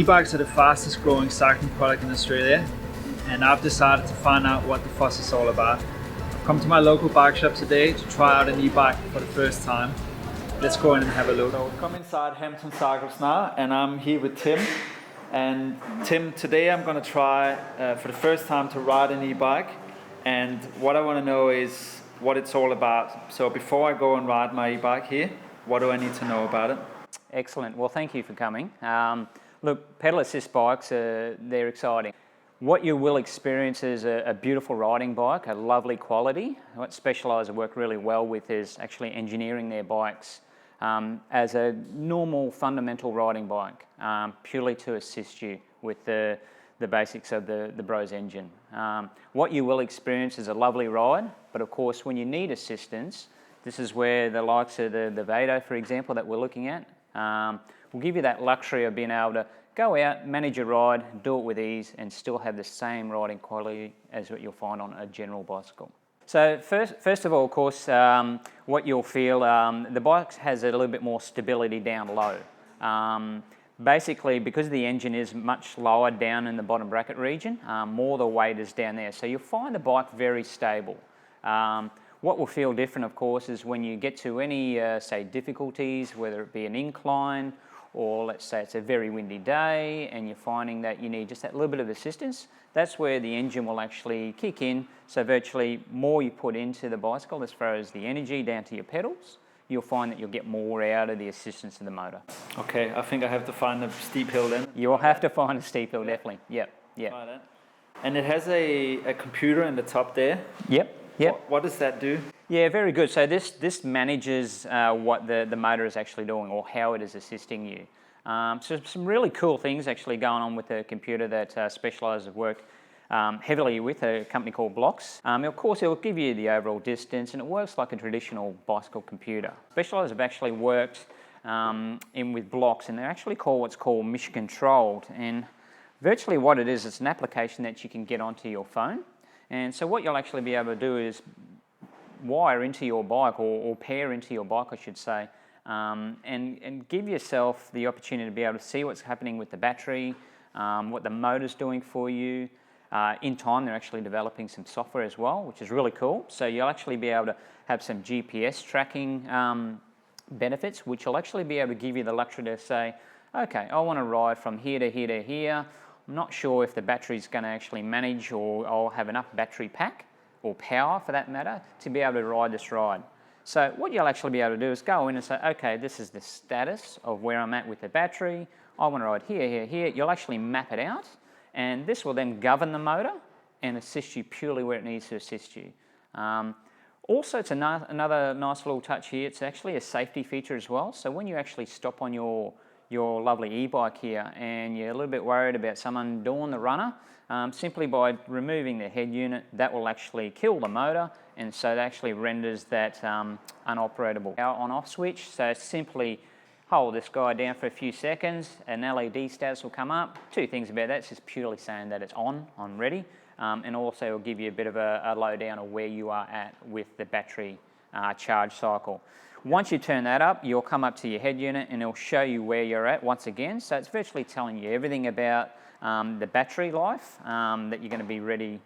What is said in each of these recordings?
E-bikes are the fastest growing cycling product in Australia, and I've decided to find out what the fuss is all about. I've come to my local bike shop today to try out an e-bike for the first time. Let's go in and have a look. So we've come inside Hampton Cycles now, and I'm here with Tim. And Tim, today I'm going to try for the first time to ride an e-bike, and what I want to know is what it's all about. So before I go and ride my e-bike here, what do I need to know about it? Excellent. Well, thank you for coming. Look, pedal assist bikes, they're exciting. What you will experience is a beautiful riding bike, a lovely quality. What Specialised work really well with is actually engineering their bikes as a normal fundamental riding bike, purely to assist you with the basics of the Bros engine. What you will experience is a lovely ride, but of course when you need assistance, this is where the likes of the Vado, for example, that we're looking at, will give you that luxury of being able to go out, manage your ride, do it with ease, and still have the same riding quality as what you'll find on a general bicycle. So first of all, of course, what you'll feel, the bike has a little bit more stability down low. Basically, because the engine is much lower down in the bottom bracket region, more the weight is down there. So you'll find the bike very stable. What will feel different, of course, is when you get to any, say, difficulties, whether it be an incline, or let's say it's a very windy day and you're finding that you need just that little bit of assistance, that's where the engine will actually kick in. So virtually more you put into the bicycle as far as the energy down to your pedals, you'll find that you'll get more out of the assistance of the motor. Okay, I think I have to find a steep hill then. You'll have to find a steep hill, definitely. Yep. Try that. And it has a computer in the top there. Yep. What does that do? Yeah, very good. So this manages what the motor is actually doing, or how it is assisting you. So some really cool things actually going on with the computer that Specialised have worked heavily with, a company called Blocks. Of course, it'll give you the overall distance, and it works like a traditional bicycle computer. Specialised have actually worked in with Blocks, and they're actually called what's called mission controlled. And virtually what it is, it's an application that you can get onto your phone. And so what you'll actually be able to do is wire into your bike, or pair into your bike, I should say, and give yourself the opportunity to be able to see what's happening with the battery, what the motor's doing for you. In time, they're actually developing some software as well, which is really cool. So you'll actually be able to have some GPS tracking benefits, which will actually be able to give you the luxury to say, okay, I want to ride from here to here to here. I'm not sure if the battery's going to actually manage, or I'll have enough battery pack or power for that matter to be able to ride this ride. So what you'll actually be able to do is go in and say, okay, this is the status of where I'm at with the battery. I want to ride here, here, here. You'll actually map it out, and this will then govern the motor and assist you purely where it needs to assist you. Also, it's another nice little touch here. It's actually a safety feature as well. So when you actually stop on your lovely e-bike here and you're a little bit worried about someone doing the runner, simply by removing the head unit, that will actually kill the motor, and so it actually renders that unoperable. Our on-off switch, so simply hold this guy down for a few seconds, an LED status will come up. Two things about that, it's just purely saying that it's on ready, and also it'll give you a bit of a lowdown of where you are at with the battery charge cycle. Once you turn that up, you'll come up to your head unit and it'll show you where you're at once again. So it's virtually telling you everything about the battery life that you're going to be ready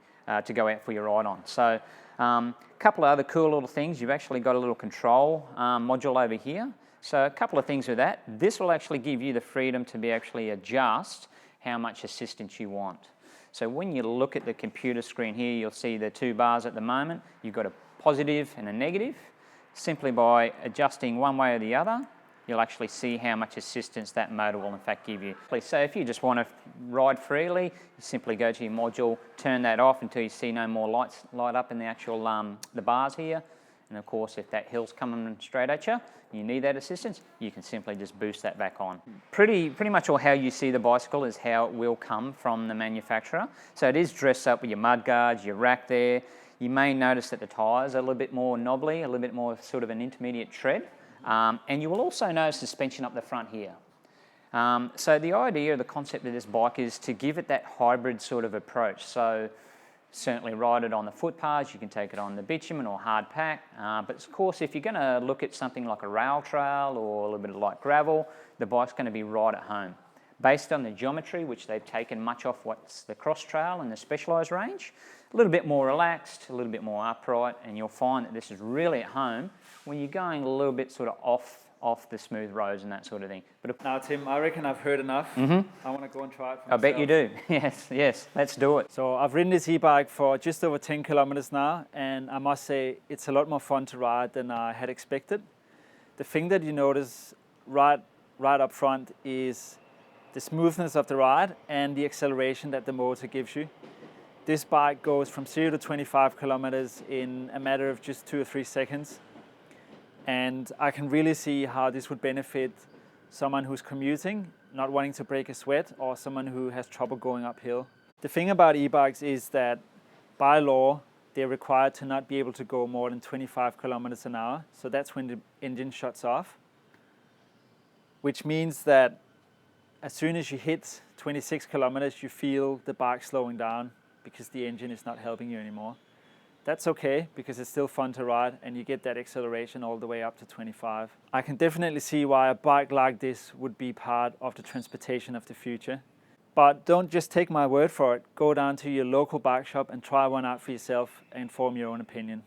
to go out for your ride on. So a couple of other cool little things. You've actually got a little control module over here. So a couple of things with that. This will actually give you the freedom to be actually adjust how much assistance you want. So when you look at the computer screen here, you'll see the two bars at the moment. You've got a positive and a negative. Simply by adjusting one way or the other, you'll actually see how much assistance that motor will in fact give you. So if you just want to ride freely, you simply go to your module, turn that off until you see no more lights light up in the actual the bars here. And of course, if that hill's coming straight at you, you need that assistance, you can simply just boost that back on. Pretty much all how you see the bicycle is how it will come from the manufacturer. So it is dressed up with your mud guards, your rack there. You may notice that the tyres are a little bit more knobbly, a little bit more sort of an intermediate tread. And you will also notice suspension up the front here. So the idea, the concept of this bike is to give it that hybrid sort of approach. So certainly ride it on the footpaths, you can take it on the bitumen or hard pack. But of course, if you're going to look at something like a rail trail or a little bit of light gravel, the bike's going to be right at home. based on the geometry, which they've taken much off what's the cross trail and the Specialised range. A little bit more relaxed, a little bit more upright, and you'll find that this is really at home when you're going a little bit sort of off the smooth roads and that sort of thing. But Now, Tim, I reckon I've heard enough. I want to go and try it for I myself. bet you do. Yes, let's do it. So I've ridden this e-bike for just over 10 kilometers now, and I must say it's a lot more fun to ride than I had expected. The thing that you notice right up front is the smoothness of the ride and the acceleration that the motor gives you. This bike goes from 0 to 25 kilometers in a matter of just 2 or 3 seconds. And I can really see how this would benefit someone who's commuting, not wanting to break a sweat, or someone who has trouble going uphill. The thing about e-bikes is that by law, they're required to not be able to go more than 25 kilometers an hour. So that's when the engine shuts off, which means that as soon as you hit 26 kilometers, you feel the bike slowing down because the engine is not helping you anymore. That's okay, because it's still fun to ride and you get that acceleration all the way up to 25. I can definitely see why a bike like this would be part of the transportation of the future. But don't just take my word for it. Go down to your local bike shop and try one out for yourself and form your own opinion.